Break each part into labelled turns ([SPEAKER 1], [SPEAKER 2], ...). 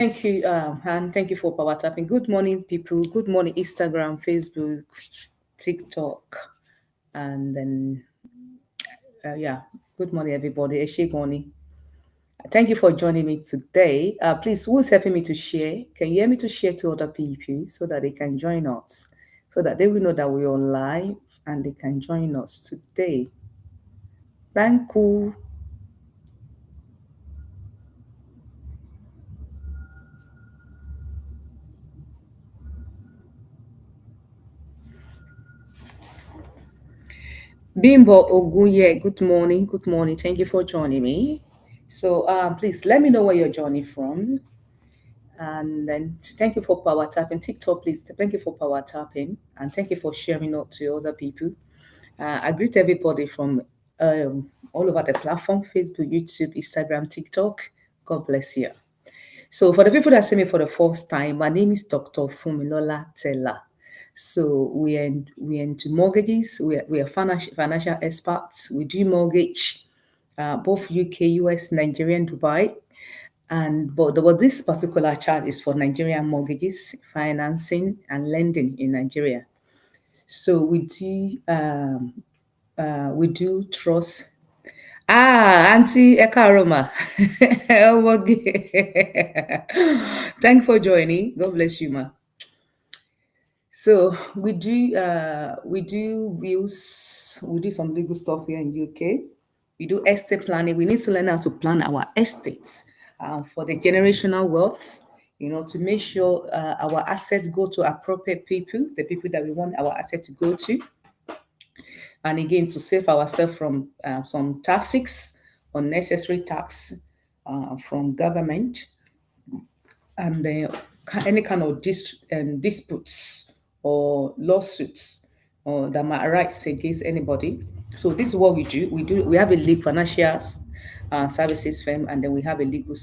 [SPEAKER 1] Thank you, and thank you for power tapping. Good morning, people. Good morning, Instagram, Facebook, TikTok, and then yeah. Good morning, everybody. Eshegoni. Thank you for joining me today. Please, who's helping me to share? Can you hear me to share to other people so that they can join us, so that they will know that we're on live and they can join us today. Thank you. Bimbo Ogunye, good morning. Good morning. Thank you for joining me. So please let me know where you're joining from. And then thank you for power tapping. TikTok, please. Thank you for power tapping. And thank you for sharing out to other people. I greet everybody from all over the platform: Facebook, YouTube, Instagram, TikTok. God bless you. So, for the people that see me for the first time, my name is Dr. Funmilola Tella. So, we're into mortgages. We are financial experts. We do mortgage, both UK, US, Nigerian, Dubai. And but there was this particular chart is for Nigerian mortgages, financing, and lending in Nigeria. So we do trust. Auntie Ekaroma. Thanks for joining. God bless you, ma. So we do wills, we do some legal stuff here in UK. We do estate planning. We need to learn how to plan our estates for the generational wealth. To make sure our assets go to appropriate people, the people that we want our asset to go to, and again to save ourselves from some taxes, unnecessary tax from government, and any kind of disputes or lawsuits or that might arise against anybody. So this is what we do. We have a legal financial services firm, and then we have a legal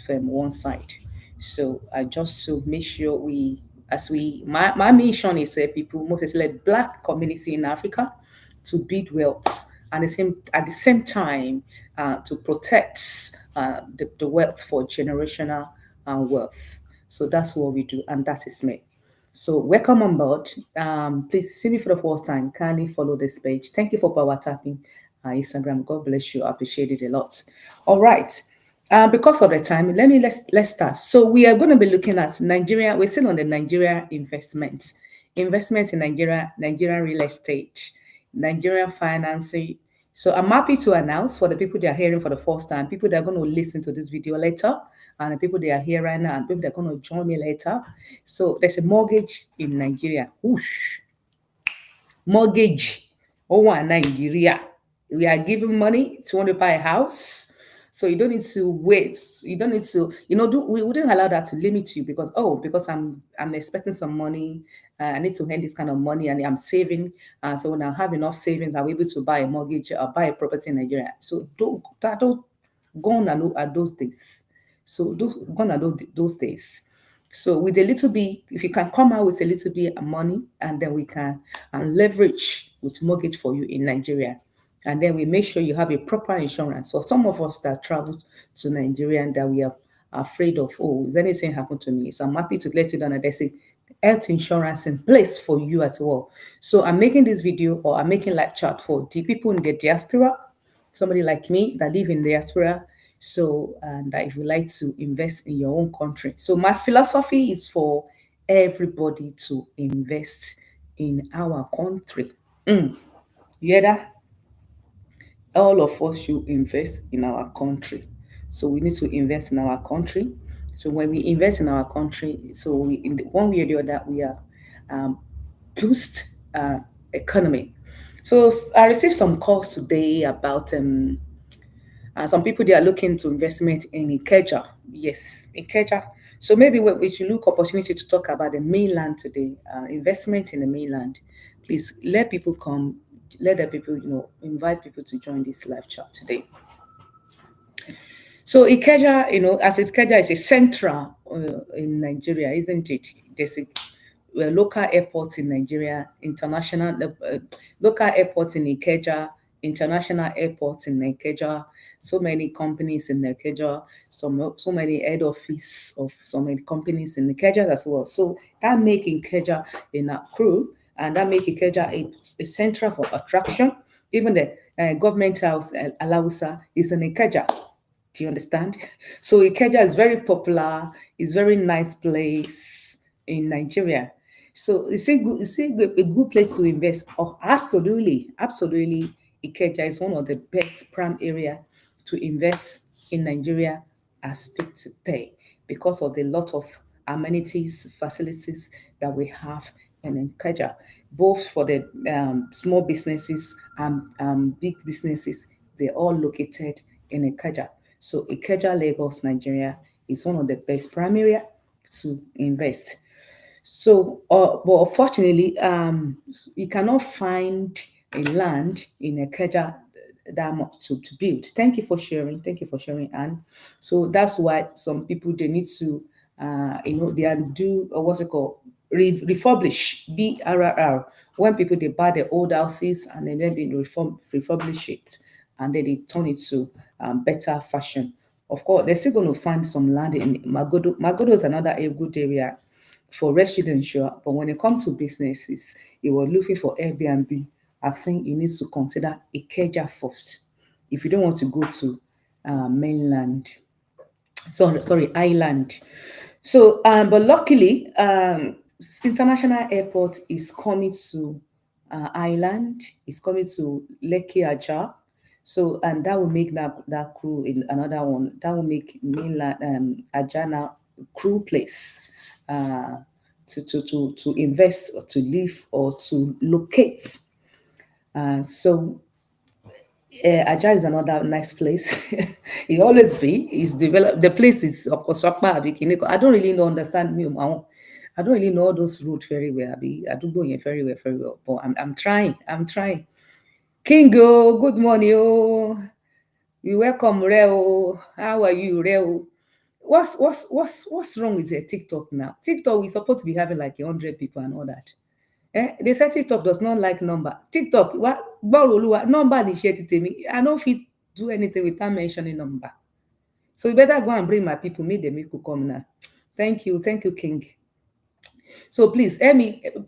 [SPEAKER 1] firm one side. So just to make sure my mission is people, most especially black community in Africa, to build wealth and at the same time to protect the wealth for generational wealth. So that's what we do, and that is me. So welcome on board. Please see me for the first time. Kindly follow this page. Thank you for power tapping Instagram. God bless you. I appreciate it a lot. All right. Because of the time, let's start. So we are going to be looking at Nigeria. We're still on the Nigeria investments in Nigeria, Nigerian real estate, Nigerian financing. So I'm happy to announce for the people that are hearing for the first time, people that are going to listen to this video later, and the people that are here right now, and people that are going to join me later. So there's a mortgage in Nigeria. Whoosh. Mortgage. Oh, Nigeria. We are giving money to want to buy a house. So you don't need to wait. You don't need to, we wouldn't allow that to limit you because I'm expecting some money. I need to earn this kind of money and I'm saving. So when I have enough savings, I'm able to buy a mortgage or buy a property in Nigeria. So don't gone are those days. So gone are those days. So with a little bit, if you can come out with a little bit of money, and then we can leverage with mortgage for you in Nigeria. And then we make sure you have a proper insurance. For some of us that travel to Nigeria and that we are afraid of, oh, is anything happen to me? So I'm happy to let you know that there's a health insurance in place for you as well. So I'm making this video, or I'm making live chat for the people in the diaspora, somebody like me that live in the diaspora. So, and that if you like to invest in your own country. So my philosophy is for everybody to invest in our country. You hear that? All of us should invest in our country. So we need to invest in our country. So when we invest in our country, so we in the, one way or the other, we are um, boost economy. So I received some calls today about some people they are looking to investment in Ikeja. Yes, Ikeja. So maybe we should look opportunity to talk about the mainland today. Investment in the mainland. Please let people come. Let the people invite people to join this live chat today. So Ikeja, as Ikeja is a central in Nigeria, isn't it? There's a local airport in Nigeria, international local airport in Ikeja, international airports in Ikeja, so many companies in Ikeja, so many head office of so many companies in Ikeja as well. So that make Ikeja in a crew, and that make Ikeja a center for attraction. Even the government house, Alausa, is in Ikeja. Do you understand? So Ikeja is very popular. It's very nice place in Nigeria. So a good place to invest. Oh, absolutely, absolutely. Ikeja is one of the best prime area to invest in Nigeria as speak today because of the lot of amenities, facilities that we have in Ikeja, both for the small businesses and big businesses. They're all located in Ikeja. So Ikeja, Lagos, Nigeria is one of the best prime area to invest. So, but unfortunately, you cannot find a land in Ikeja that much to build. Thank you for sharing. Thank you for sharing, Anne. So that's why some people they need to, they are do what's it called, refurbish, BRR. When people they buy the old houses and then they refurbish it, and then they turn it to better fashion. Of course, they're still going to find some land in Magodo. Magodo is another a good area for residential, but when it comes to businesses, you are looking for Airbnb, I think you need to consider Ikeja first. If you don't want to go to mainland, sorry, island. So, but luckily, international airport is coming to island. Is coming to Lekki Aja. So, and that will make that crew in another one. That will make mainland Ajana crew place uh, to invest or to live or to locate. So Aja is another nice place. It always be. It's developed. The place is of course Okpa, Abikiniko. I don't really know understand me. I don't really know all those routes very well. I do go here very well, very well. But I'm trying. I'm trying. Kingo, good morning. Oh, you welcome, Reo. How are you, Reo? What's wrong with TikTok now? TikTok we supposed to be having like 100 people and all that. They say TikTok does not like number. TikTok, what number initiated me. I don't fit do anything without mentioning number. So you better go and bring my people, make them make you come now. Thank you, King. So please,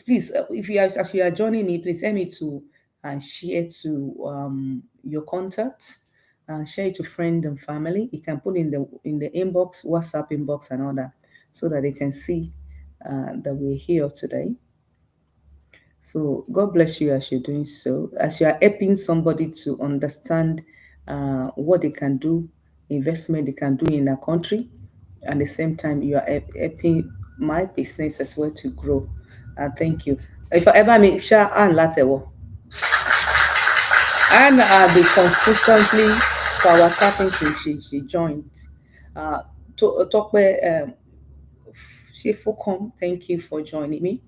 [SPEAKER 1] please, if you are as you are joining me, please help me to and share to your contacts, share it to friends and family. You can put in the inbox, WhatsApp inbox, and all that, so that they can see that we're here today. So God bless you as you're doing so, as you are helping somebody to understand what they can do, investment they can do in a country. At the same time, you are helping my business as well to grow. Thank you. If I ever meet Sha and Latewo, and I'll be consistently for our tapping she joined. Uh, talk where she for come. Thank you for joining me.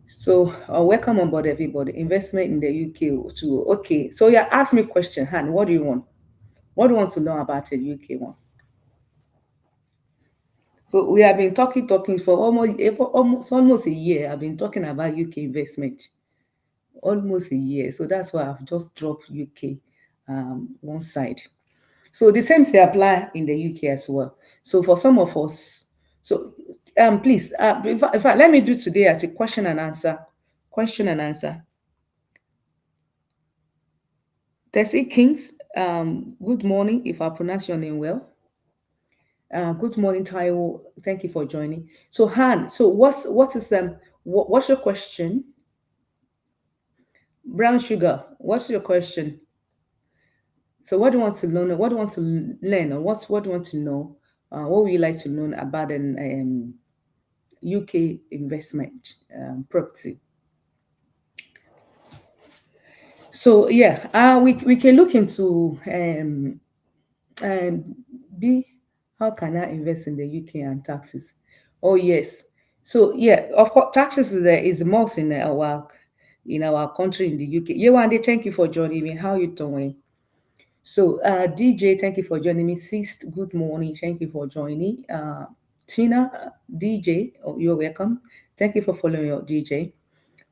[SPEAKER 1] So, welcome on board, everybody. Investment in the UK too. Okay, so yeah, ask me question, Han. What do you want? What do you want to know about the UK one? So we have been talking for almost a year. I've been talking about UK investment, almost a year. So that's why I've just dropped UK one side. So the same thing apply in the UK as well. So for some of us, so please, in fact, let me do today as a question and answer. Question and answer. Tessie Kings, good morning, if I pronounce your name well. Good morning, Taiwo. Thank you for joining. So, Han, so what's your question? Brown sugar, what's your question? So, what do you want to learn? What do you want to learn, or what do you want to know? What would you like to learn about an UK investment property? So, yeah, we can look into and B, how can I invest in the UK and taxes? Oh yes. So yeah, of course, taxes is most in our country in the UK. Yewande, thank you for joining me. How you doing? So DJ, thank you for joining me. Sis, good morning. Thank you for joining. Tina, DJ, oh, you're welcome. Thank you for following your DJ.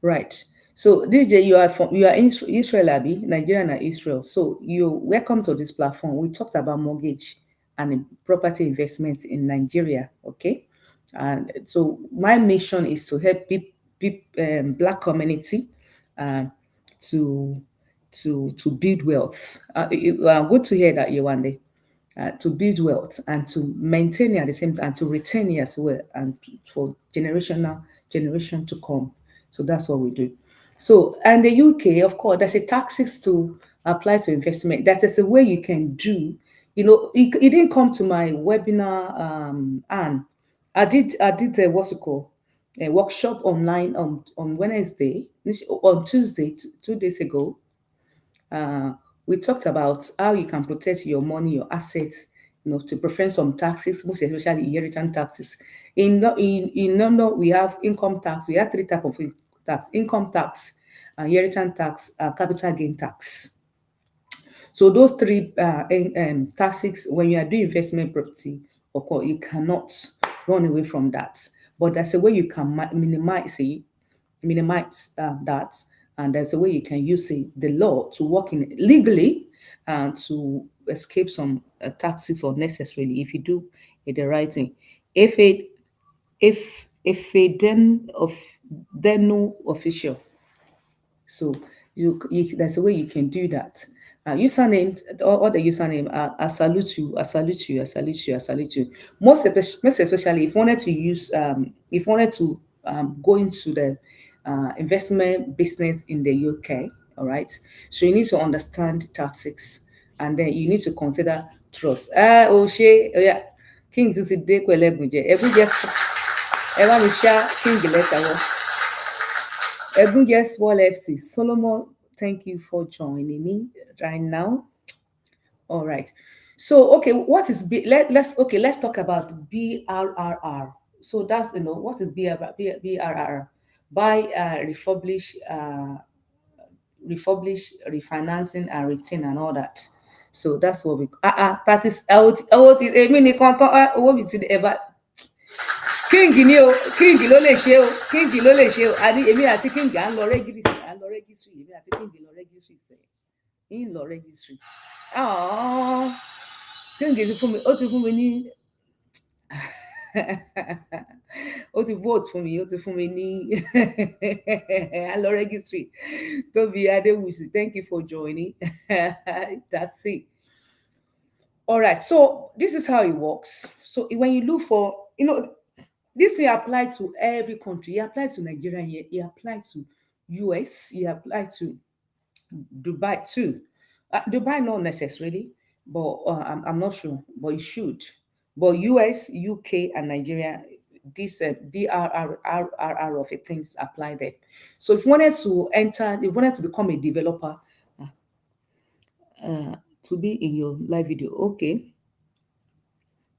[SPEAKER 1] Right. So DJ, you are in Israel, Abi, Nigeria and Israel. So you welcome to this platform. We talked about mortgage and property investment in Nigeria. Okay, and so my mission is to help black community uh, to build wealth. Good to hear that, Yewande. To build wealth and to maintain it at the same time and to retain it as well and for generation to come. So that's what we do. So and the UK, of course, there's a taxes to apply to investment. That is a way you can do. It didn't come to my webinar, and I did a what's it called a workshop online on Wednesday, on Tuesday, 2 days ago. uh, we talked about how you can protect your money, your assets, to prevent some taxes, most especially inheritance taxes. In London, we have income tax. We have three types of tax: income tax, inheritance tax, capital gain tax. So those three taxes, when you are doing investment property, of course, you cannot run away from that. But there's a way you can minimize that, and there's a way you can use the law to work in legally and to escape some taxes unnecessarily if you do the right thing. If it if a then no official, so there's a way you can do that. Username, all the username. I salute you. I salute you. I salute you. I salute you. Most especially if you wanted to use, if you wanted to go into the investment business in the UK. All right. So you need to understand tactics, and then you need to consider trust. Oh yeah. King Sisi de kwele gunje. Egunje. Ewa mi sha King letter. Egunje Small FC. Solomon, thank you for joining me right now. All right. So, okay, what is let's talk about BRRR. So that's what is BRRR? Buy, refinancing and retain and all that. So that's what we that is what is èmi nìkan tán owó mi ti ever king ni o, king ló lè ṣe o, king ló lè ṣe o. Àní èmi àti king à ń lọ registry èmi àti king lọ registry sẹ ń lọ registry. Aww. King ti fún mi, ó ti fún mi ní ó ti vote fún mi, ó ti fún mi ní à ń lọ registry. Tobi Adewusi, thank you for joining. That's it. All right, so this is how it works. So when you look for, this thing apply to every country. It applies to Nigeria, it applies to US, it applies to Dubai too. Dubai not necessarily, but I'm not sure, but it should. But US, UK, and Nigeria, this BRRR of it things apply there. So if you wanted to enter, if you wanted to become a developer, to be in your live video, okay.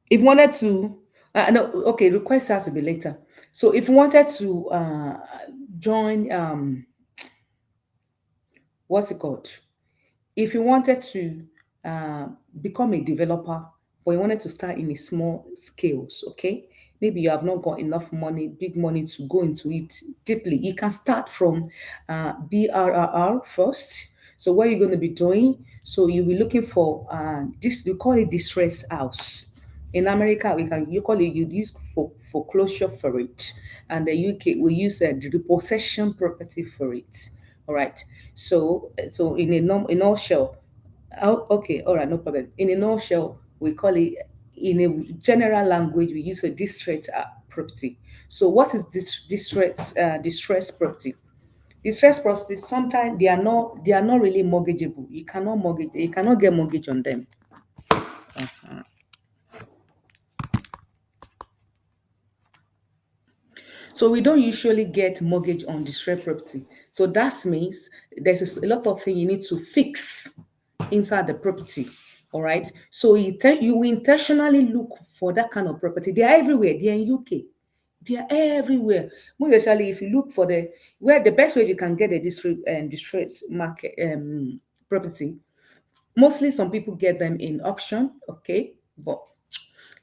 [SPEAKER 1] If you wanted to, no, okay, request has to be later. So if you wanted to join, what's it called? If you wanted to uh, become a developer, but you wanted to start in a small scales, okay? Maybe you have not got enough money, big money to go into it deeply. You can start from BRRR first. So what you're going to be doing? So you'll be looking for this. We call it distress house. In America, you call it, you use foreclosure for it, and the UK we use the repossession property for it. All right. So in a nutshell, oh, okay, all right, no problem. In a nutshell, we call it, in a general language, we use a distress property. So what is this distress property? Distress properties sometimes they are not really mortgageable. You cannot get mortgage on them. So we don't usually get mortgage on distressed property. So that means there's a lot of things you need to fix inside the property. All right. So you intentionally look for that kind of property. They are everywhere. They are in UK. They are everywhere. Most especially if you look for where the best way you can get a distressed market property. Mostly some people get them in auction. Okay, but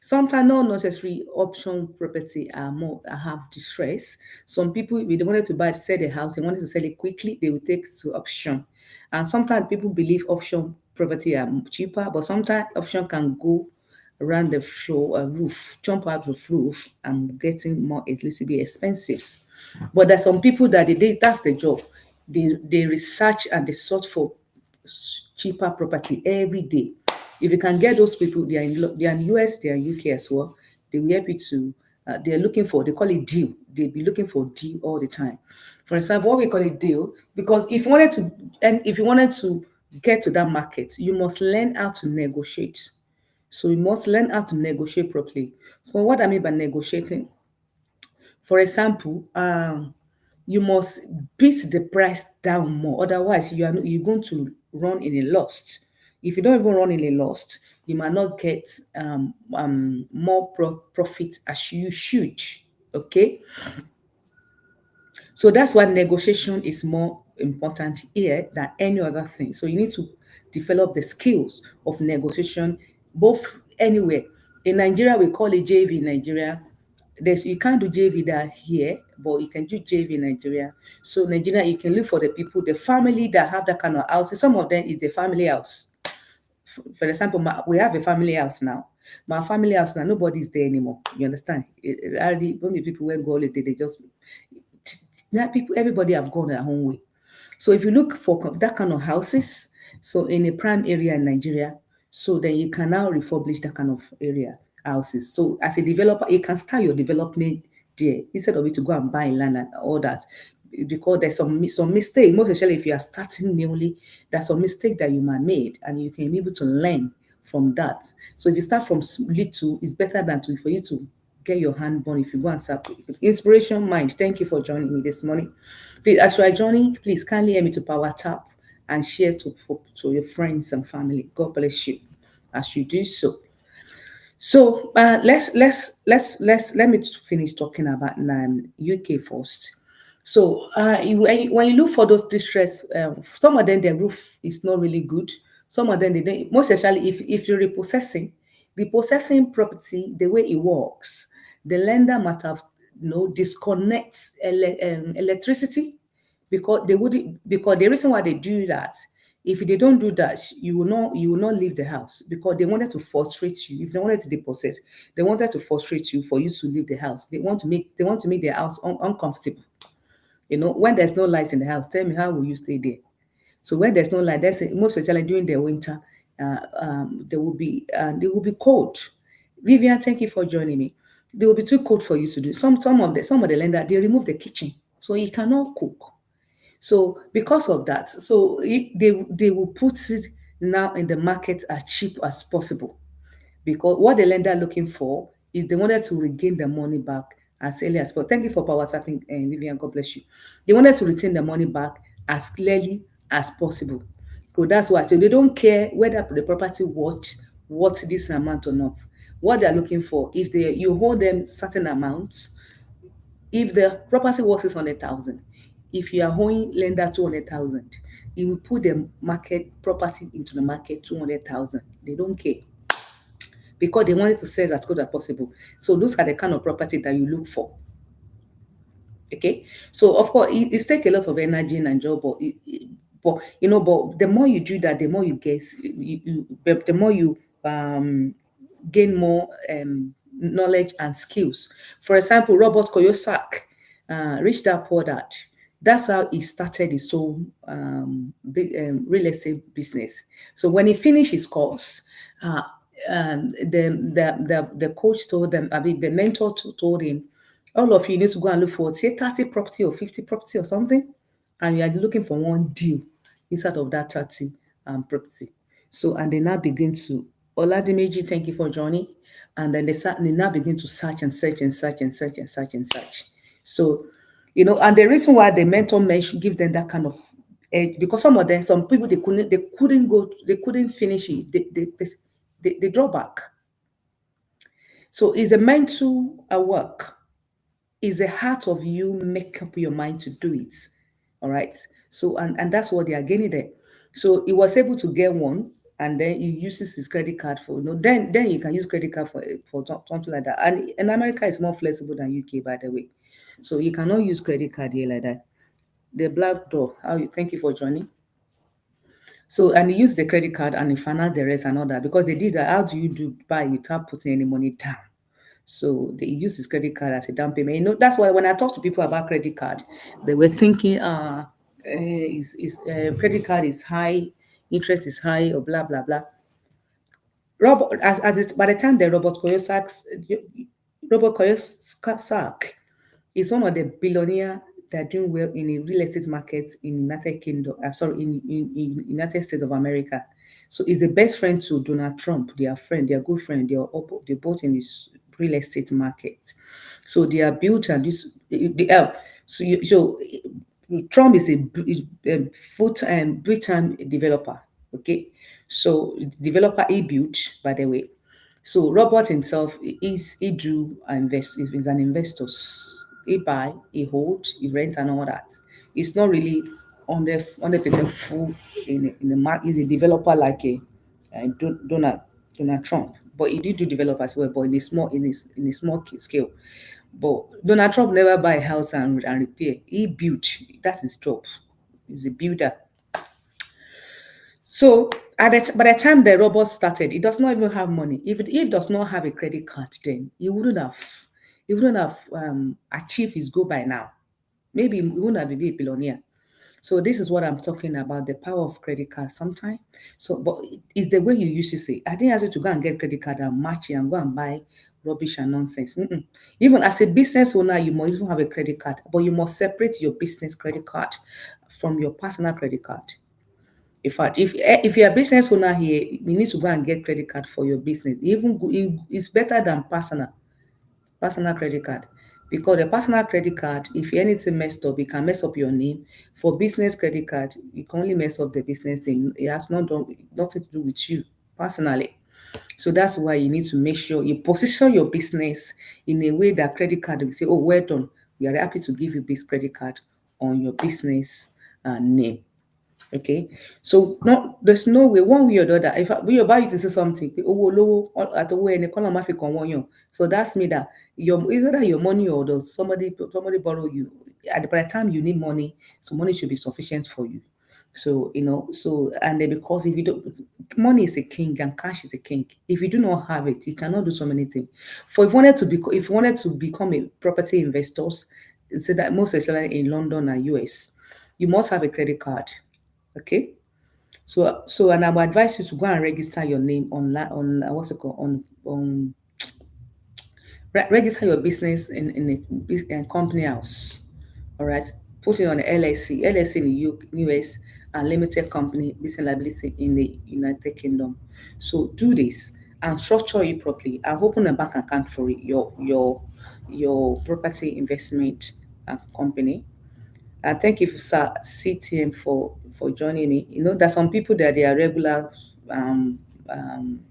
[SPEAKER 1] Sometimes not necessary option property are more have distress. Some people, if they wanted to buy sell the house, they wanted to sell it quickly, they will take to option. And sometimes people believe option property are cheaper, but sometimes option can go around the floor roof, jump out the roof and getting more a little bit expensive. But there's some people that that's the job. They research and they sort for cheaper property every day. If you can get those people, they are in US, they are in UK as well. They will help you to. They are looking for. They call it deal. They be looking for deal all the time. For example, what we call it deal, because if you wanted to get to that market, you must learn how to negotiate. So you must learn how to negotiate properly. So what I mean by negotiating, for example, you must beat the price down more. Otherwise, you're going to run in a loss. If you don't even run in a loss, you might not get more profit as you should. Okay, so that's why negotiation is more important here than any other thing. So you need to develop the skills of negotiation, both anywhere. In Nigeria, we call it JV in Nigeria. You can't do JV that here, but you can do JV in Nigeria. So Nigeria, you can look for the people, the family that have that kind of house. Some of them is the family house. For example, we have a family house now. My family house now, nobody is there anymore. You understand? Already, when the people went go holiday, they just now people, everybody have gone their own way. So if you look for that kind of houses, so in a prime area in Nigeria, so then you can now refurbish that kind of area houses. So as a developer, you can start your development there instead of you to go and buy land and all that. Because there's some mistake, most especially if you are starting newly, there's some mistake that you might made, and you can be able to learn from that. So if you start from little, it's better than for you to get your hand burn if you go and start. Inspiration Mind, thank you for joining me this morning. Please, as you are joining, please kindly help me to power tap and share to your friends and family. God bless you as you do so. So let me finish talking about UK first. So when you look for those distress, some of them the roof is not really good. Some of them they don't. Most especially if you're repossessing property, the way it works, the lender might have disconnect electricity because they would because the reason why they do that, if they don't do that, you will not leave the house because they wanted to frustrate you. If they wanted to depossess, they wanted to frustrate you for you to leave the house. They want to make the house uncomfortable. When there's no light in the house, tell me how will you stay there? So when there's no light, most especially during the winter, they will be cold. Vivian, thank you for joining me. They will be too cold for you to do. Some of the lender they remove the kitchen, so you cannot cook. So because of that, so they will put it now in the market as cheap as possible, because what the lender looking for is they wanted to regain the money back as early as possible. Thank you for power tapping, Vivian. God bless you. They wanted to retain the money back as clearly as possible. So that's why. So they don't care whether the property worth this amount or not. What they're looking for, if you hold them certain amounts, if the property worth 600,000, if you are owing lender 200,000, it will put the market property into the market 200,000. They don't care because they wanted to sell as good as possible. So those are the kind of property that you look for. Okay, so of course it takes a lot of energy and job, but the more you do that, the more you get, the more you gain more knowledge and skills. For example, Robert Koyosak, Rich Dad Poor Dad. That's how he started his own real estate business. So when he finished his course, uh, the coach told them, I mean, the mentor told him, all of you need to go and look for, say, 30 property or 50 property or something, and you are looking for one deal inside of that 30 property. So, and they now begin to, Oladimeji, thank you for joining. And then they now begin to search and search and search and search and search and search. So, and the reason why the mentor mention give them that kind of edge, because some people they couldn't finish it. They draw back. So it's a mental work. It's a heart of you make up your mind to do it. All right. So and that's what they are getting there. So he was able to get one, and then he uses his credit card for, then you can use credit card for something like that. And in America, it's more flexible than UK, by the way. So you cannot use credit card here like that. The black door. How you? Thank you for joining. So and he used the credit card and he financed the rest and all that because they did that. How do you do buy without putting any money down? So they use his credit card as a down payment. That's why when I talk to people about credit card, they were thinking, credit card is high, interest is high, or blah blah blah. By the time the Robert Kiyosaki is one of the billionaire that are doing well in the real estate market in United Kingdom. I'm sorry, in United States of America. So he's the best friend to Donald Trump. They are friend, they are good friend. They both in this real estate market. So they are built and this Trump is a full-time Britain developer. Okay, so developer he built, by the way. So Robert himself is he do invest is an investor. He buy, he hold, he rent and all that. It's not really 100% full in the market. He's a developer like Donald Trump, but he did do develop as well, but in a small scale. But Donald Trump never buy a house and repair. He built. That's his job. He's a builder. So by the time the robot started, he does not even have money. If he does not have a credit card, then he wouldn't have achieved his goal by now. Maybe he wouldn't have been a billionaire. So this is what I'm talking about, the power of credit card sometimes. So, but it's the way you used to say. I didn't ask you to go and get credit card and match it and go and buy rubbish and nonsense. Mm-mm. Even as a business owner, you must even have a credit card, but you must separate your business credit card from your personal credit card. In fact, if you're a business owner here, you need to go and get credit card for your business. It's better than personal credit card, because the personal credit card, if anything messed up, it can mess up your name. For business credit card, you can only mess up the business thing. It has nothing to do with you personally. So that's why you need to make sure you position your business in a way that credit card will say, oh, well done, we are happy to give you this credit card on your business name. Okay, so no, there's no way, one way or the other. If we about you to say something, oh, low at the way in the column of so that's me that your is either your money or somebody borrow you. By the time you need money, so money should be sufficient for you. So and then because if you don't, money is a king and cash is a king. If you do not have it, you cannot do so many things. For if you wanted to become a property investors, so that most especially in London and US, you must have a credit card. Okay. And I would advise you to go and register your name online on what's it called on register your business in a company house. All right. Put it on the LSC in the US, and limited company business liability in the United Kingdom. So do this and structure it properly and open a bank account for it, your property investment company. And thank you, Sir CTM, for joining me. There's some people that they are regular um, um,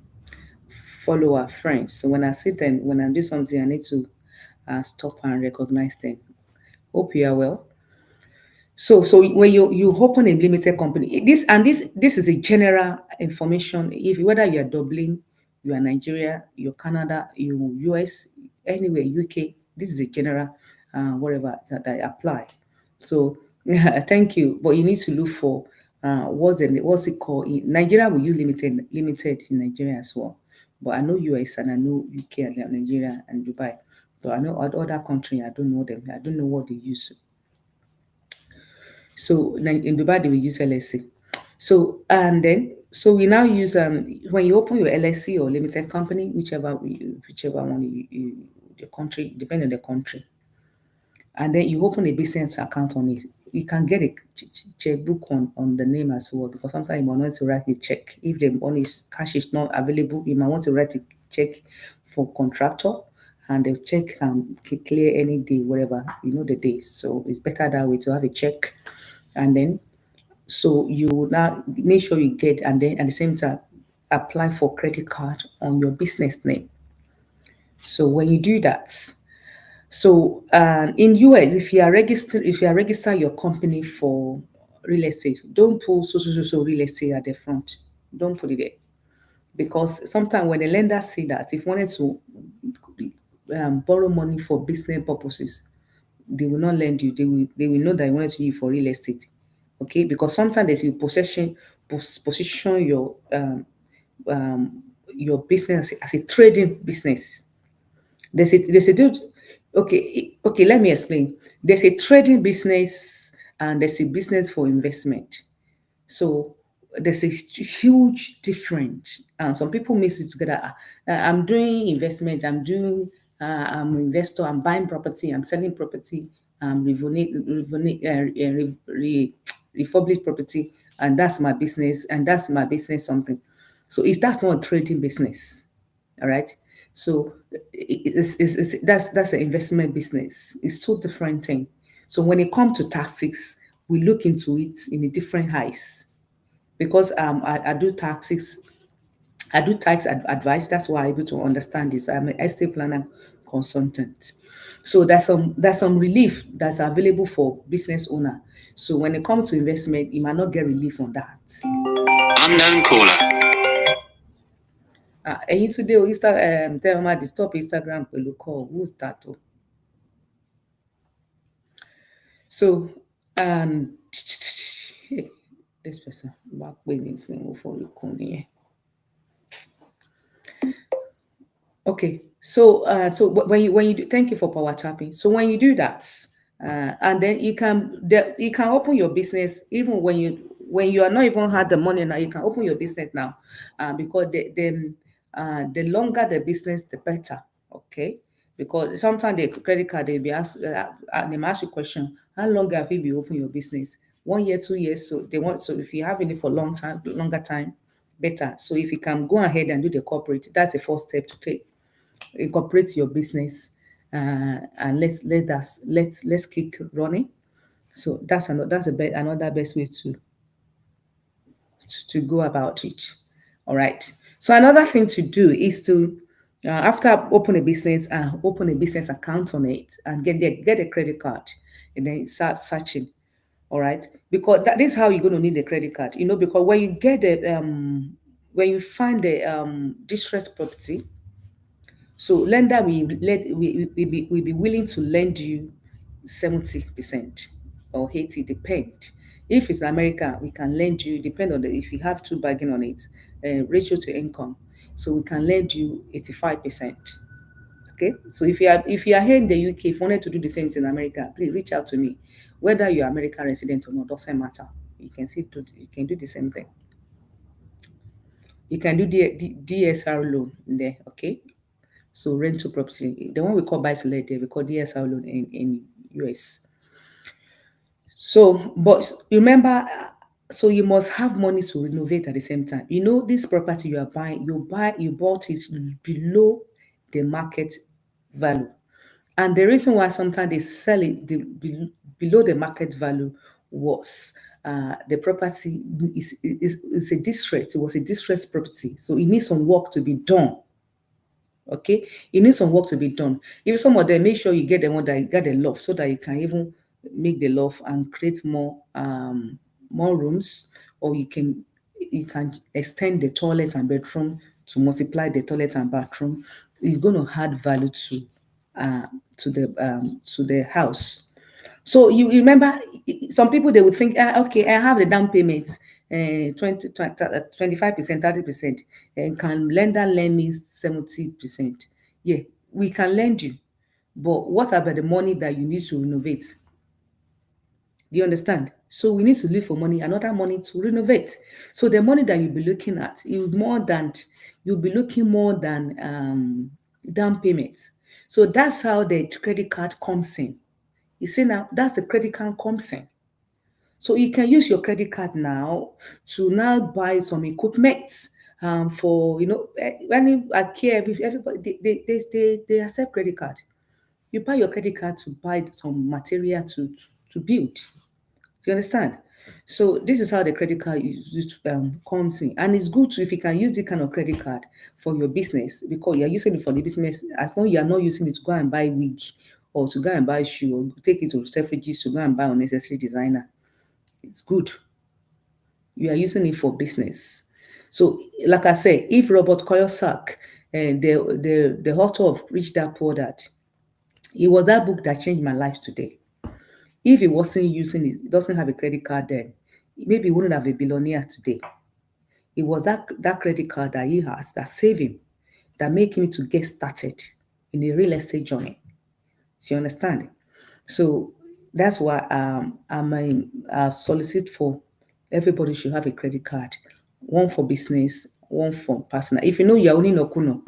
[SPEAKER 1] follower friends. So when I see them, when I do something, I need to stop and recognize them. Hope you are well. So when you open a limited company, this is a general information. If whether you are Dublin, you are Nigeria, you're Canada, you US, anywhere UK, this is a general whatever that I apply. So thank you. But you need to look for what's it called? In Nigeria we use limited in Nigeria as well. But I know US and I know UK and Nigeria and Dubai. But I know other country, I don't know them. I don't know what they use. So in Dubai, they will use LSC. So and then so we now use when you open your LSC or limited company, whichever one the country, depending on the country, and then you open a business account on it. You can get a checkbook on the name as well, because sometimes you might want to write a check if the money cash is not available. You might want to write a check for contractor, and the check can clear any day, whatever the days. So it's better that way to have a check, and then so you now make sure you get, and then at the same time apply for credit card on your business name. So when you do that, so in US, if you are register your company for real estate, don't put so real estate at the front. Don't put it there. Because sometimes when the lender see that, if you wanted to borrow money for business purposes, they will not lend you. They will know that you wanted to use it for real estate. Okay, because sometimes there's you position um, your business as a trading business. There's a dude. Okay, let me explain. There's a trading business and there's a business for investment. So there's a huge difference. Some people mix it together. I'm doing investment. I'm an investor. I'm buying property. I'm selling property. I'm refurbish property, and that's my business. And that's my business something. So it's that's not a trading business. All right. So that's an investment business. It's two different thing. So when it comes to taxes, we look into it in a different eyes because I do taxes, I do tax advice. That's why I'm able to understand this. I'm an estate planner consultant. So there's some relief that's available for business owner. So when it comes to investment, you might not get relief on that. Unknown caller. Ẹ̀yin tún dé o tẹ́ ẹ máa disturb Instagram pẹ̀lú call, who's that o? So hey, this person bá pè mí sí mo forí kun nìyẹn. Okay, so when you do, thank you for power tapping. So when you do that, and then you can open your business even when you are not even had the money now. You can open your business now, because the longer the business, the better. Okay, because sometimes the credit card they be ask they may ask you question: how long have you been open your business? 1 year, 2 years. So they want, so if you have it for longer time, better. So if you can go ahead and do the corporate, that's the first step to take. Incorporate your business, and let's keep running. So another best way to go about it. All right. So another thing to do is to after open a business account on it and get a credit card, and then start searching. All right, because that is how you're going to need a credit card. Because when you find the distressed property, so lender will be willing to lend you 70% or 80, depend. If it's America, we can lend you, depend on the if you have two bargain on it, ratio to income. So we can lend you 85%. Okay. So if you are here in the UK, if you wanted to do the same thing in America, please reach out to me. Whether you're American resident or not, doesn't matter. You can do the same thing. You can do the DSR loan there, okay? So rental property, the one we call buy to let there, we call DSR loan in US. So, but remember, so you must have money to renovate at the same time. This property you are buying, you bought it below the market value. And the reason why sometimes they sell it below the market value was the property is a distress. It was a distressed property. So it needs some work to be done. Okay, it needs some work to be done. If some of them, make sure you get the one that you get the loft so that you can even make the loft and create more rooms, or you can extend the toilet and bedroom to multiply the toilet and bathroom. It's going to add value uh, to the house. So you remember, some people they would think, okay, I have the down payment, 25%, 30%, and can lender lend me 70%? Yeah, we can lend you, but what about the money that you need to renovate? Do you understand? So we need to look for money, another money to renovate. So the money that you'll be looking at, you'll be looking more than down payments. So that's how the credit card comes in. You see now, that's the credit card comes in. So you can use your credit card now to now buy some equipment for when I care everybody they accept credit card. You buy your credit card to buy some material to build. Do you understand? So this is how the credit card comes in, and it's good to if you can use this kind of credit card for your business because you're using it for the business. As long as you are not using it to go and buy wig or to go and buy shoe or take it to Selfridges to go and buy unnecessary designer, it's good. You are using it for business. So, like I say, if Robert Kiyosaki, the author of Rich Dad Poor Dad, it was that book that changed my life today. If he wasn't using it, doesn't have a credit card then, maybe he wouldn't have a billionaire today. It was that credit card that he has that saved him, that make him to get started in the real estate journey. Do you understand? So that's why I solicit for everybody should have a credit card, one for business, one for personal. If you know you're only no kuno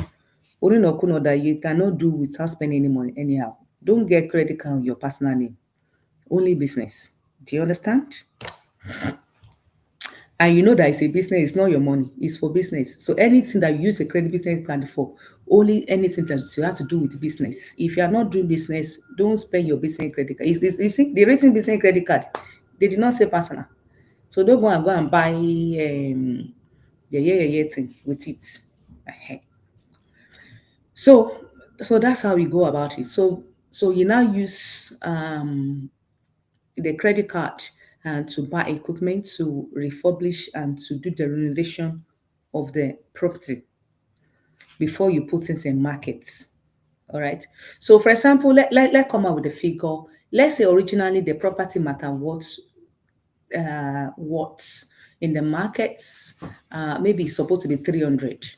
[SPEAKER 1] that you cannot do without spending any money anyhow, don't get credit card on your personal name. Only business. Do you understand? And you know that it's a business, it's not your money, it's for business. So anything that you use a credit business card for, only anything that you have to do with business. If you are not doing business, don't spend your business credit card. You see, the rating business credit card, they did not say personal. So don't go and buy the thing with it. Ehen. So that's how we go about it. So you now use the credit card and to buy equipment, to refurbish and to do the renovation of the property before you put it in markets. All right. So for example, let come up with a figure. Let's say originally the property matter what in the markets, maybe it's supposed to be 300.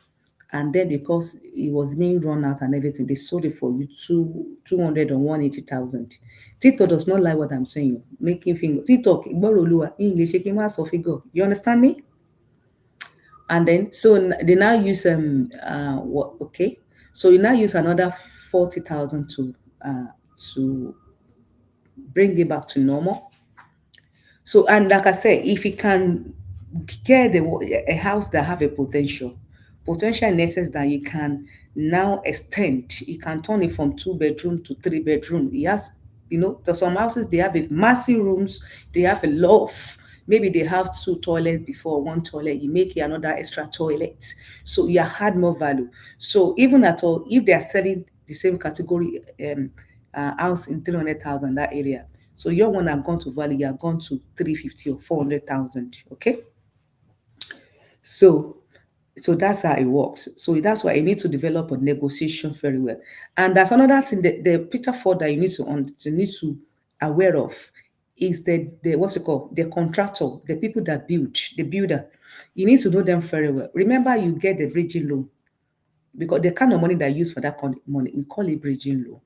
[SPEAKER 1] And then because it was being run out and everything, they sold it for you 200 or 180,000. Tito does not like what I'm saying. Making finger. Tito, English, shaking mass of figure. You understand me? And then so they now use what okay. So you now use another 40,000 to bring it back to normal. So, and like I said, if you can get a house that have a potential in essence that you can now extend, you can turn it from 2 bedroom to 3 bedroom. It has, there's some houses they have a massive rooms, they have a loft. Maybe they have two toilets before one toilet. You make it another extra toilet, so you add more value. So even at all, if they are selling the same category house in 300,000 that area, so your one have gone to value, you have gone to 350 or 400,000. Okay. So that's how it works. So that's why you need to develop a negotiation very well. And that's another thing, the Peter Ford that you need to aware of is the what's it called? The contractor, the people that build, the builder. You need to know them very well. Remember, you get the bridging loan because the kind of money that you use for that kind of money, we call it bridging loan.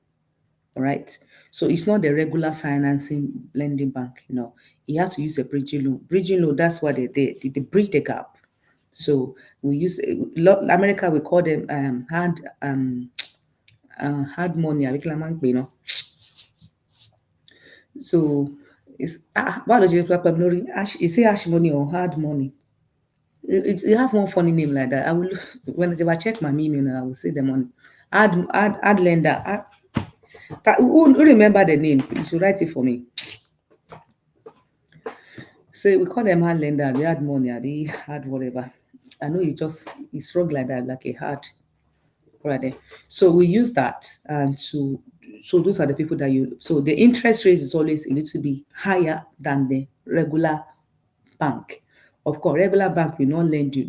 [SPEAKER 1] Right? So it's not the regular financing lending bank, You have to use a bridging loan. Bridging loan, that's what they bridge the gap. So we use America, we call them hard money. So it's biology ash, is it ash money or hard money? You have one funny name like that. I will when I check my email, I will see the money. Add lender. Who remember the name? You should write it for me. So we call them hard lender, we had money, we had whatever. I know it's wrong like that, like a hard right there. So we use that and so those are the people that so the interest rate is always a little bit higher than the regular bank. Of course, regular bank will not lend you,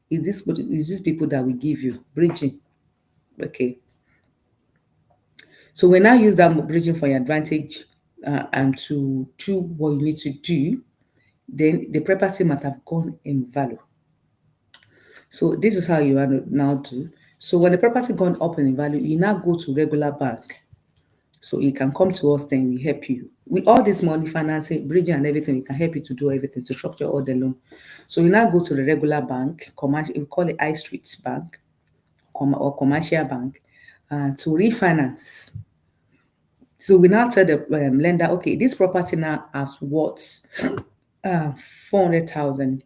[SPEAKER 1] if it's these people that will give you bridging. Okay. So we now use that bridging for your advantage and to do what you need to do, then the property might have gone in value. So this is how you are now do. So when the property gone up in value, you now go to regular bank. So you can come to us, then we help you. With all this money financing, bridging and everything, we can help you to do everything, to structure all the loan. So you now go to the regular bank, commercial, we call it high streets bank, or commercial bank, to refinance. So we now tell the lender, okay, this property now has what 400,000,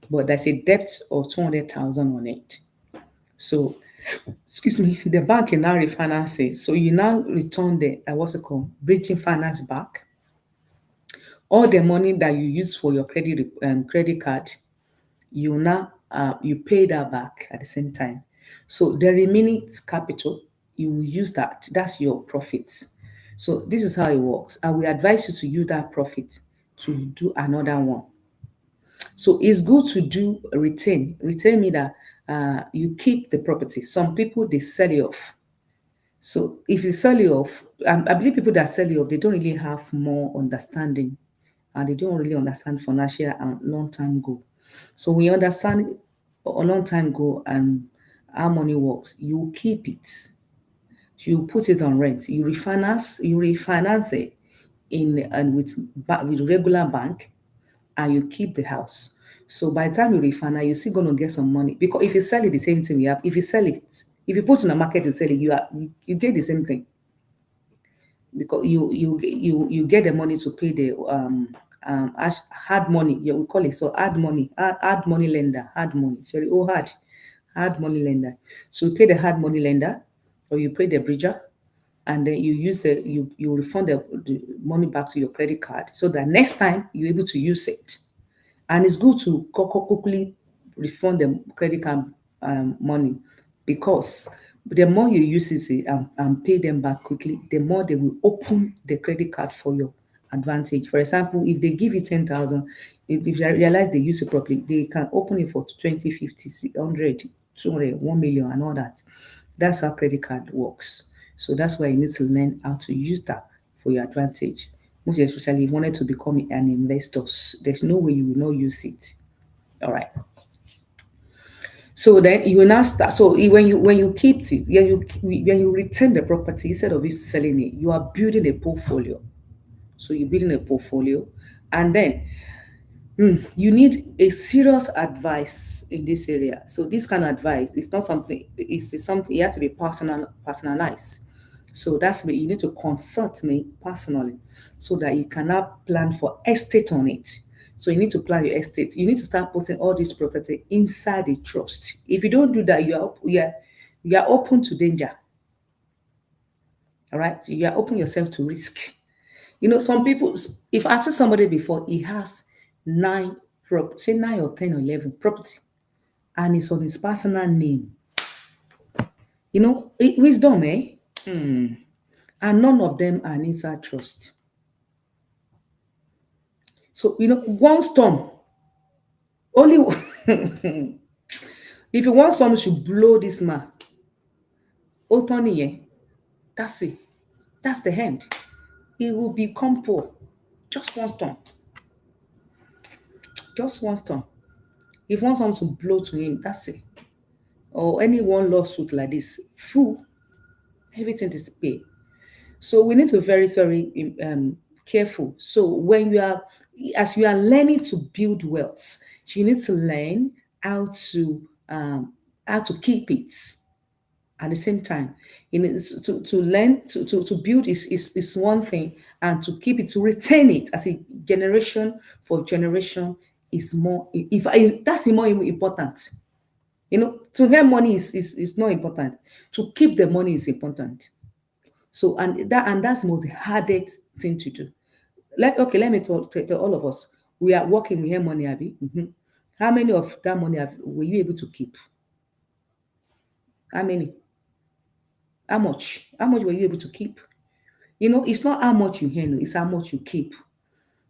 [SPEAKER 1] but there's a debt of 200,000 on it. So, excuse me, the bank can now refinance it. So you now return the what's it called, bridging finance back. All the money that you use for your credit card, you now you pay that back at the same time. So the remaining capital, you will use that. That's your profits. So this is how it works. I will advise you to use that profit to do another one. So it's good to do retain. Retain me that you keep the property. Some people they sell it off. So if you sell it off, I believe people that sell it off, they don't really have more understanding and they don't really understand financial and long-term goal. So we understand a long time goal and how money works. You keep it. You put it on rent. You refinance it in and with regular bank, and you keep the house. So by the time you refinance, you're still gonna get some money because if you sell it, the same thing you have. If you sell it, if you put it in the market and sell it, you get the same thing because you get the money to pay the hard money. Yeah, we call it so hard money lender, hard money. Sorry, hard money lender. So you pay the hard money lender, or you pay the bridger, and then you refund the money back to your credit card so that next time you're able to use it. And it's good to quickly refund the credit card money because the more you use it and pay them back quickly, the more they will open the credit card for your advantage. For example, if they give you 10,000, if you realize they use it properly, they can open it for 20, 50, 100, 200, 1 million, and all that. That's how credit card works. So that's why you need to learn how to use that for your advantage. Most especially if you wanted to become an investor, there's no way you will not use it. All right. So then you will now start. So when you keep it, when you return the property instead of you selling it, you are building a portfolio. So you're building a portfolio, and then you need a serious advice in this area. So this kind of advice is not something. It's something you have to be personalized. So that's me. You need to consult me personally, so that you cannot plan for estate on it. So you need to plan your estate. You need to start putting all this property inside a trust. If you don't do that, you are open to danger. All right, so you are open yourself to risk. Some people, if I see somebody before, he has say 9 or 10 or 11 property, and it's on his personal name. Wisdom, eh? And none of them are inside trust. So, one storm, only if you want storm should blow this man, Otoni, that's it. That's the end. He will become poor. Just one storm. Just one storm. If you want someone to blow to him, that's it. Or any one lawsuit like this, full, everything is paid. So we need to very, very careful. So as you are learning to build wealth, you need to learn how to um, how to keep it at the same time. To learn to build is one thing, and to keep it, to retain it as a generation for generation is more. If that's more important. To earn money is not important. To keep the money is important. So and that's the most hardest thing to do. Let me talk to all of us. We are working, we have money, Abby. How many of that money were you able to keep? How many? How much? How much were you able to keep? It's not how much you earn, it's how much you keep.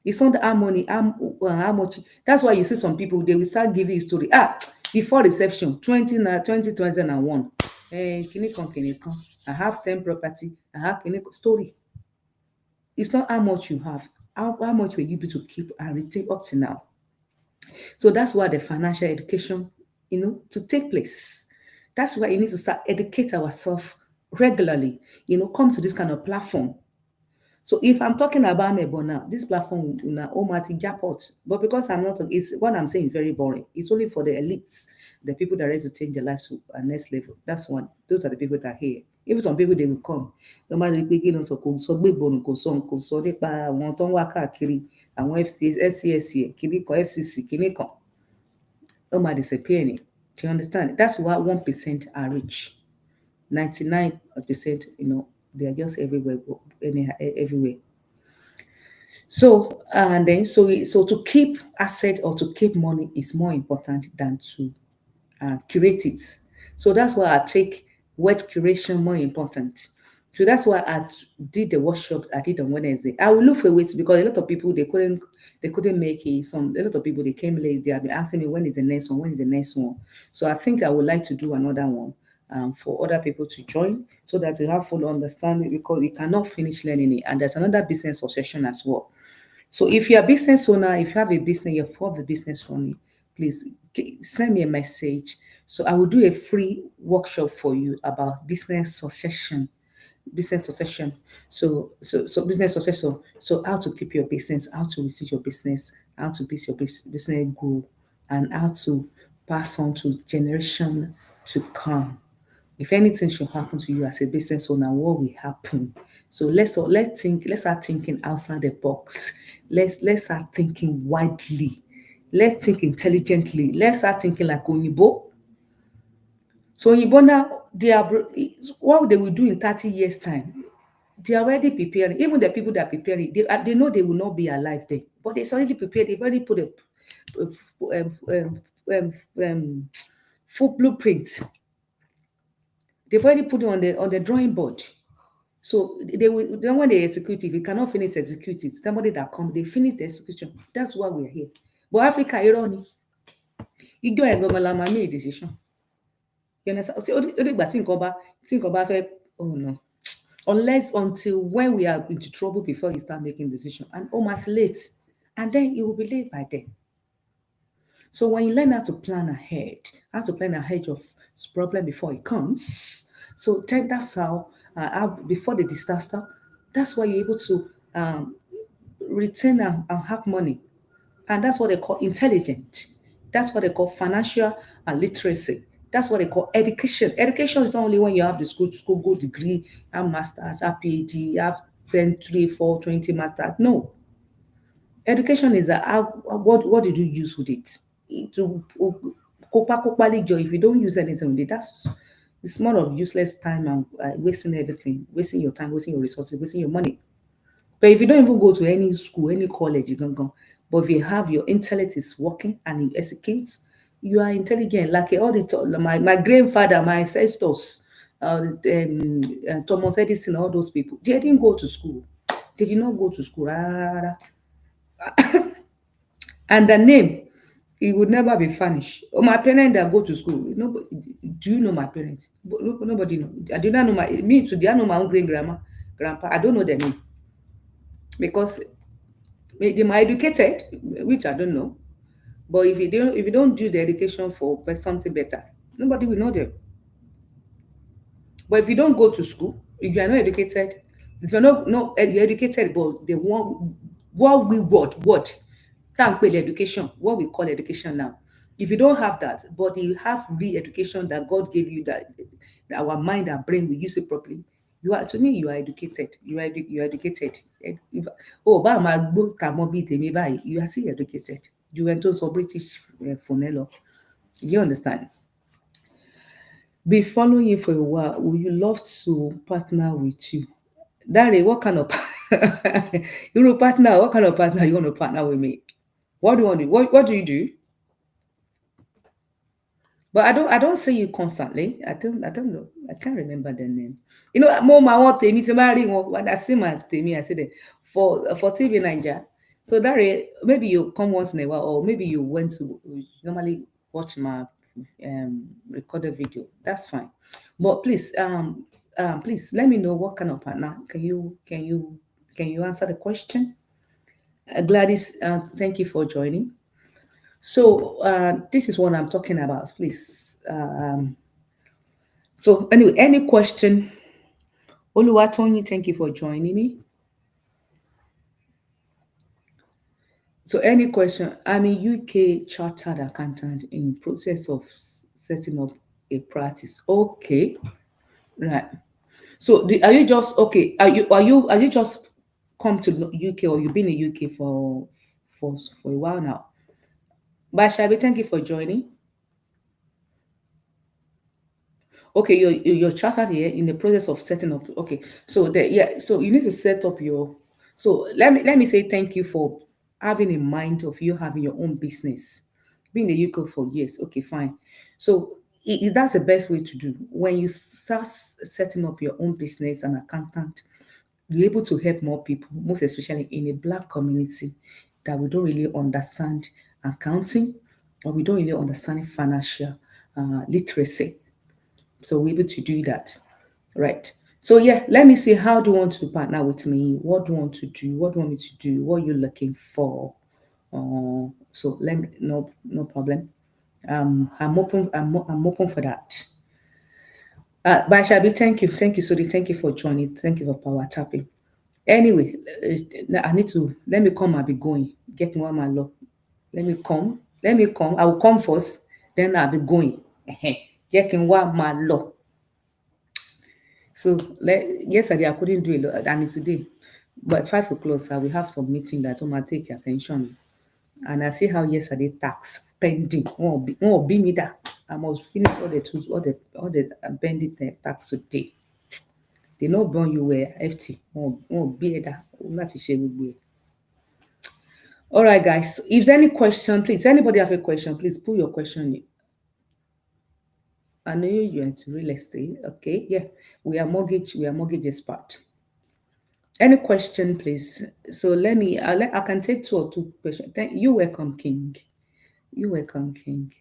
[SPEAKER 1] It's not how money, how much. That's why you see some people, they will start giving you story. Before reception, 2001. Kini kan. I have 10 property. I have story. It's not how much you have, how much were you able to keep and retain up to now. So that's why the financial education, to take place. That's why you need to start educate ourselves regularly. Come to this kind of platform. So if I'm talking about Mebo now, this platform na Omati Japot. But because I'm not, it's what I'm saying is very boring. It's only for the elites, the people that are ready to change their lives to a next level. That's one. Those are the people that are here. Even some people they will come. No matter the beginning, so kò gbé ìbọn kò sọ nípa àwọn tó ń wá káàkiri àwọn FCSC kìíní kan FCC kìíní kan. Ó máa disappear ni. Do you understand? That's why 1% are rich. 99%, they are just everywhere, everywhere. So and then so to keep asset or to keep money is more important than to curate it. So that's why I take wealth creation more important. So that's why did the workshop I did on Wednesday. I will look for ways because a lot of people they couldn't make it. A lot of people they came late. They have been asking me when is the next one, when is the next one. So I think I would like to do another one for other people to join so that you have full understanding because you cannot finish learning it. And there's another business session as well. So if you're a business owner, if you have a business, you're for the business running, please send me a message. So I will do a free workshop for you about business succession. So business succession. So how to keep your business, how to receive your business, how to build your business grow, and how to pass on to generation to come. If anything should happen to you as a business owner, what will happen? So let's start thinking outside the box. Let's start thinking widely. Let's think intelligently. Let's start thinking like Onyibo. So Onyibo now, what they will do in 30 years' time, they are already preparing. Even the people that are preparing, they know they will not be alive then. But it's already prepared. They've already put um, um, full blueprint. They've already put it on the drawing board. So they will then when they execute it, if you cannot finish execute it, somebody that come, they finish the execution. That's why we're here. But Africa, irony, ijó ẹ̀ gangan la máa make decision. You understand? Ó dìgbà tí nǹkan bá fẹ́, oh no. Unless until when we are into trouble before you start making decision. And much late. And then you will be late by then. So when you learn how to plan ahead of problem before it comes. So then that's how before the disaster, that's why you're able to retain and have money. And that's what they call intelligent. That's what they call financial literacy. That's what they call education. Education is not only when you have the school go degree, have masters, have PhD, have 10, 3, 4, 20 masters. No. Education is what did you use with it? To joy. If you don't use anything with it, it's more of useless time and wasting everything, wasting your time, wasting your resources, wasting your money. But if you don't even go to any school, any college, you can go. But if you have your intellect is working and you execute, you are intelligent. Like all my grandfather, my ancestors, Thomas Edison, all those people, they didn't go to school. They did not go to school. And the name, it would never be furnished. Oh, my parents that go to school, nobody, do you know my parents? Nobody know. I do not know me today. I know my own great grandpa. I don't know their name because they might educated, which I don't know. But if you don't do the education for something better, nobody will know them. But if you don't go to school, if you are not educated, if you're not no you're educated, but the one what thank education, what we call education now. If you don't have that, but you have the education that God gave you, that our mind and brain will use it properly, you are to me you are educated. You are educated. If, oh, ba ma gbo ka mo bi tèmi báyìí, you are still educated. You went to some British Funmilola. You understand? Be following you for a while. Would you love to partner with you? Daddy, what kind of you know partner? What kind of partner you want to partner with me? What do you want to do? What do you do? But I don't see you constantly. I don't know. I can't remember the name. You know, more my want me to marry one. When I see my me, I say that for TV Niger. So Dari, maybe you come once in a while, or maybe you went to normally watch my recorded video. That's fine. But please let me know what kind of partner. Can you answer the question? Gladys, thank you for joining. So this is what I'm talking about, please. So anyway, any question? Oluwatoni, thank you for joining me. So any question? I'm a UK chartered accountant in process of setting up a practice. Okay, right. So are you just okay? Are you just come to UK or you've been in UK for a while now? Bashabi, thank you for joining. Okay, you're chartered here in the process of setting up. Okay, so so you need to set up your. So let me say thank you for having in mind of you having your own business. Been in the UK for years. Okay, fine. So that's the best way to do. When you start setting up your own business and accountant, you're able to help more people, most especially in a black community that we don't really understand accounting or we don't really understand financial literacy. So we're able to do that. Right. So yeah, let me see. How do you want to partner with me? What do you want to do? What do you want me to do? What are you looking for? So let me, no problem. I'm open. I'm open for that. But Shabi, thank you, Sodi, thank you for joining. Thank you for power tapping. Anyway, I need to let me come. I'll be going. Get me one my law. Let me come. Let me come. I will come first. Then I'll be going. Get me one my law. So yesterday I couldn't do a lot, and it's today. But 5 o'clock, I will have some meeting that will take attention. And I see how yesterday tax pending. Won't be me that. I must finish all the tools, all the pending tax today. They not born you were FT. Won't be that. Not to share with you. All right, guys. If there's any question, please. Anybody have a question? Please put your question in. I know you're into real estate. Okay, yeah. We are mortgage. We are mortgage expert. Any question, please? So let me. I can take two or two questions. Thank you. Welcome, King. You welcome, King.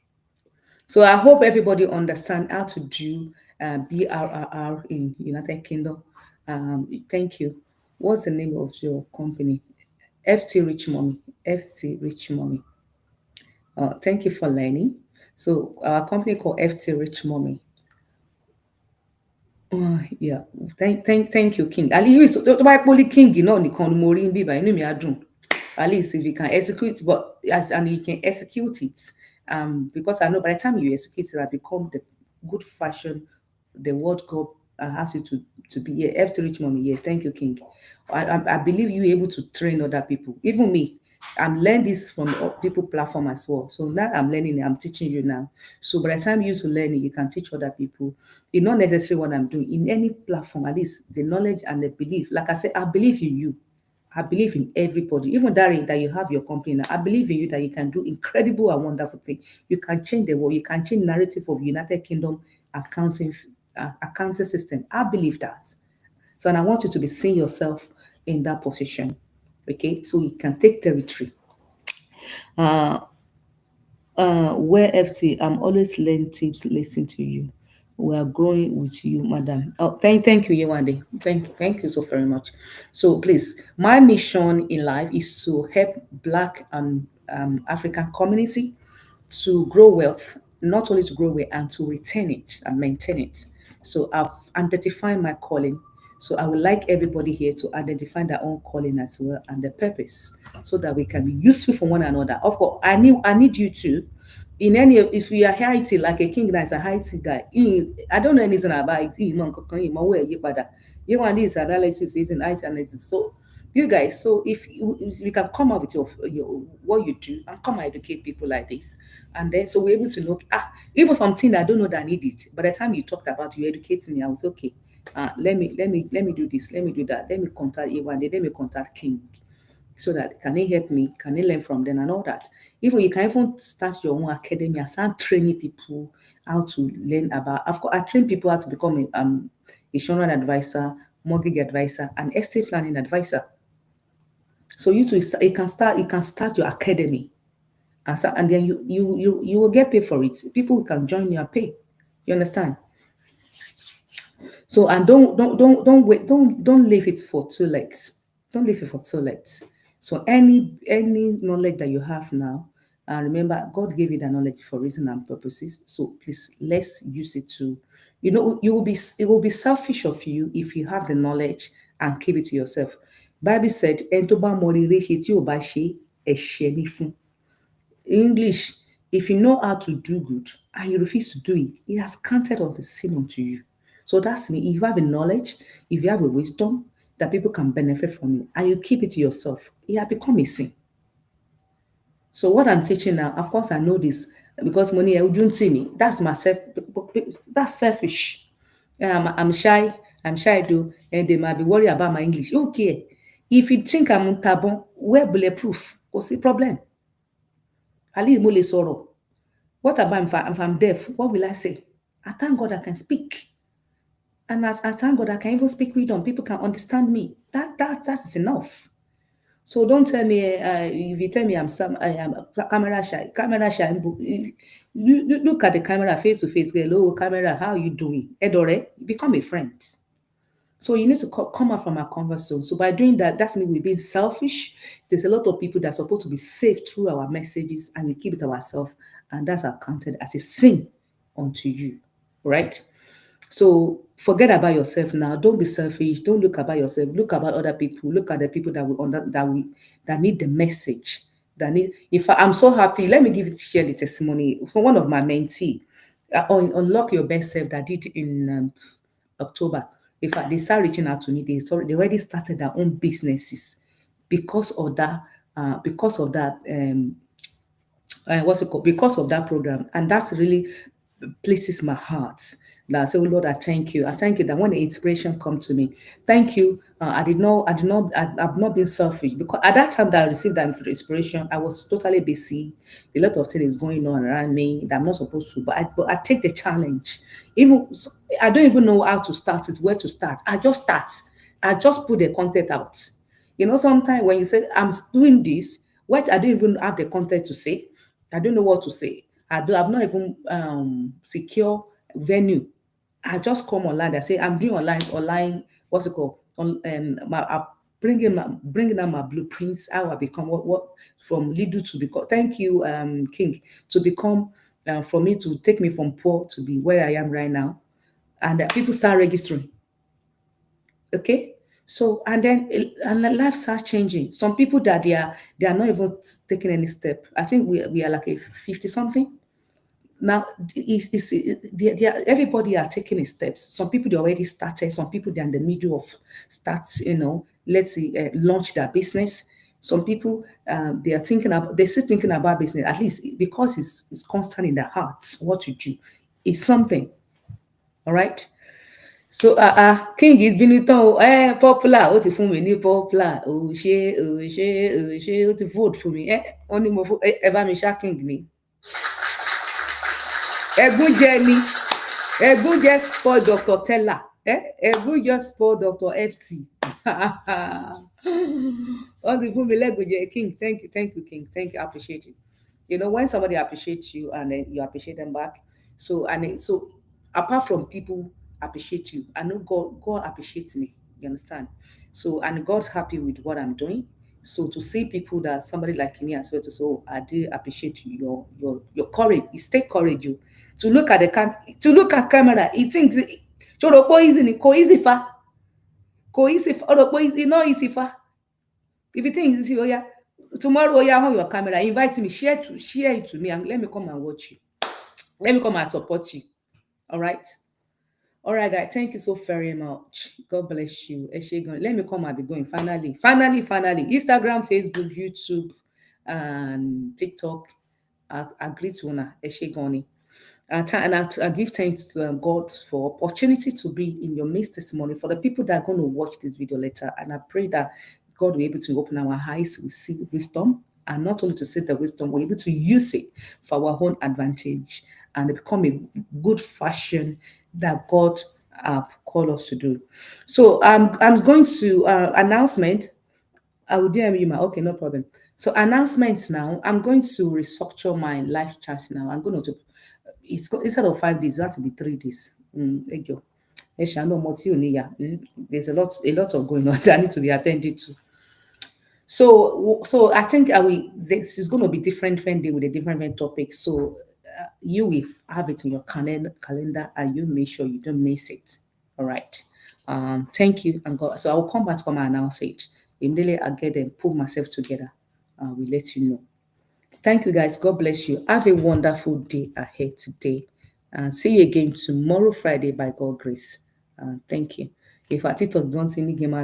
[SPEAKER 1] So I hope everybody understand how to do BRRR in United Kingdom. Thank you. What's the name of your company? FT Rich Mommy. FT Rich Mommy. Thank you for learning. So our company called FT Rich Mommy. Yeah, thank you, King. At least tó bá pólí King náà nìkan ni mo rí bíbá inú mi á dùn. At least if you can execute, but as and you can execute it, because I know by the time you execute it, I become the good fashion, the word God asks you to be here. After rich mommy, yes, thank you, King. I believe you able to train other people, even me. I'm learning this from people platform as well. So now I'm learning, I'm teaching you now. So by the time you to learn it, you can teach other people. It's not necessarily what I'm doing in any platform. At least the knowledge and the belief. Like I said, I believe in you. I believe in everybody, even that you have your company now. I believe in you that you can do incredible and wonderful things. You can change the world. You can change narrative of United Kingdom accounting system. I believe that. So, and I want you to be seeing yourself in that position. Okay, so you can take territory. Uh, where FT, I'm always learning tips, listen to you. We are growing with you, madam. Oh, thank you, Yewande. Thank you so very much. So please, my mission in life is to help Black and African community to grow wealth, not only to grow wealth and to retain it and maintain it. So I've identified my calling. So I would like everybody here to identify their own calling as well and the purpose, so that we can be useful for one another. Of course, I need you to. In any if you are IT like a king that is a IT guy, I don't know anything about it. You want this analysis is in IT analysis. So you guys, so if you can come up with your what you do and come and educate people like this, and then so we're able to know even something that I don't know that I need it. By the time you talked about you educating me, I was okay. Let me do this, let me do that, let me contact Ewan, let me contact King, so that can he help me, can he learn from them and all that. Even you can even start your own academy and start training people how to learn about. Of course, I train people how to become a insurance advisor, mortgage advisor, and estate planning advisor. So you can start your academy, and then you will get paid for it. People can join you and pay. You understand? So and don't wait, don't leave it for too late. Don't leave it for too late. So any knowledge that you have now, and remember, God gave you the knowledge for reason and purposes. So please let's use it to, it will be selfish of you if you have the knowledge and keep it to yourself. Bible said, "Ẹni tó bá mọ rere ṣe tí ò bá ṣe, ẹ̀ṣẹ̀ ni fún." English, if you know how to do good and you refuse to do it, it has counted on the sin unto you. So that's me. If you have a knowledge, if you have a wisdom that people can benefit from it, and you keep it to yourself, it has become a sin. So what I'm teaching now, of course, I know this because money you don't see me. That's myself. That's selfish. I'm shy. I'm shy, though, and they might be worried about my English. Okay, if you think I'm tabon, we're bulletproof. What's the problem? Ali mo le sọ̀rọ̀. What about if I'm deaf? What will I say? I thank God I can speak. And I thank God I can even speak wisdom. People can understand me. That's enough. So don't tell me if you tell me I am camera shy. Camera shy. Look at the camera face to face. Hello, camera. How are you doing? Edore, become a friend. So you need to come out from our comfort zone. So by doing that, that's mean we're being selfish. There's a lot of people that are supposed to be saved through our messages, and we keep it to ourselves, and that's accounted as a sin unto you, right? So forget about yourself now. Don't be selfish. Don't look about yourself. Look about other people. Look at the people that need the message. That need. I'm so happy. Let me share the testimony from one of my mentee on Unlock Your Best Self that did in October. In fact, they start reaching out to me. They already started their own businesses because of that. Because of that. What's it called? Because of that program, and that's really places my heart. That I say, oh Lord, I thank you. I thank you that when the inspiration come to me, thank you. I've not been selfish because at that time that I received that inspiration, I was totally busy. A lot of things going on around me that I'm not supposed to, but I take the challenge. Even I don't even know how to start it, where to start. I just start. I just put the content out. Sometimes when you say I'm doing this, what I don't even have the content to say. I don't know what to say. I've not even secure venue. I just come online. I say I'm doing online. What's it called? I'm bringing out my blueprints. How I become what from little to become. Thank you, King, to become for me to take me from poor to be where I am right now, and people start registering. Okay. So and then life starts changing. Some people that they are not even taking any step. I think we are like a 50 something now. Everybody are taking steps. Some people they already started. Some people they're in the middle of start. Let's say launch their business. Some people they're still thinking about business, at least because it's constant in their hearts what to do. It's something. All right. So King ìbínú tán o, popular ó ti fún mi ní popular, ó ti vote fún mi, wọ́n ní ẹ bá mi ṣá King ni. Ẹ̀gúnjẹ ni, ẹ̀gúnjẹ spoil Dr. Tella, ẹ̀gúnjẹ spoil Dr. FT. Wọ́n ti fún mi lẹ́gúnjẹ. King, thank you King, thank you, I appreciate it. When somebody appreciates you and then you appreciate them back. So apart from people appreciate you, I know God appreciates me. You understand? So and God's happy with what I'm doing. So to see people that somebody like me as well to say, oh, I do appreciate you, your courage. It take courage you to look at to look at camera. It thinks easy ni easy fa. Easy fa. Easy not easy fa. If you think it's easy, oh yeah. Tomorrow, oh yeah, on your camera, invite me, share it to me, and let me come and watch you. Let me come and support you. All right. All right, guys. Thank you so very much. God bless you. Let me come and be going. Finally. Instagram, Facebook, YouTube, and TikTok. I agree to una. Eshegoni. I give thanks to God for opportunity to be in your midst this morning. For the people that are going to watch this video later, and I pray that God will be able to open our eyes to see wisdom, and not only to see the wisdom, we're able to use it for our own advantage and become a good fashion that God called us to do. So I'm going to announcement. I will DM you my okay, no problem. So announcements now. I'm going to restructure my life chat now. I'm going to instead of 5 days, it has to be 3 days. Thank you. There's a lot of going on that need to be attended to. So I think this is going to be different day with a different topic. So you will have it in your calendar, and you make sure you don't miss it. All right. Thank you and God. So I'll come back to come and announce it. Immediately I get and pull myself together. We'll let you know. Thank you guys. God bless you. Have a wonderful day ahead today. And see you again tomorrow, Friday, by God grace. Thank you. If I TikTok don't see me game,